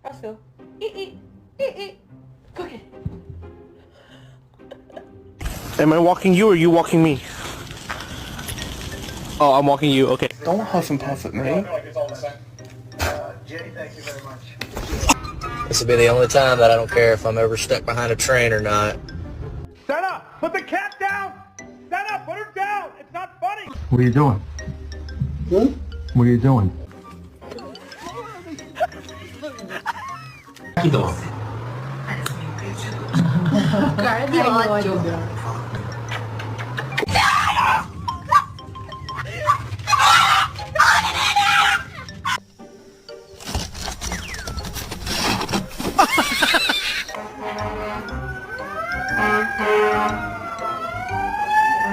Russell. Eat. Cookie. Am I walking you or you walking me? Oh, I'm walking you, okay. Don't huff and puff at me. Jenny, thank you very much. This will be the only time that I don't care if I'm ever stuck behind a train or not. Stand up! Put the cat down! Stand up! Put her down! It's not funny! What are you doing? What are you doing? Guarda di occhio.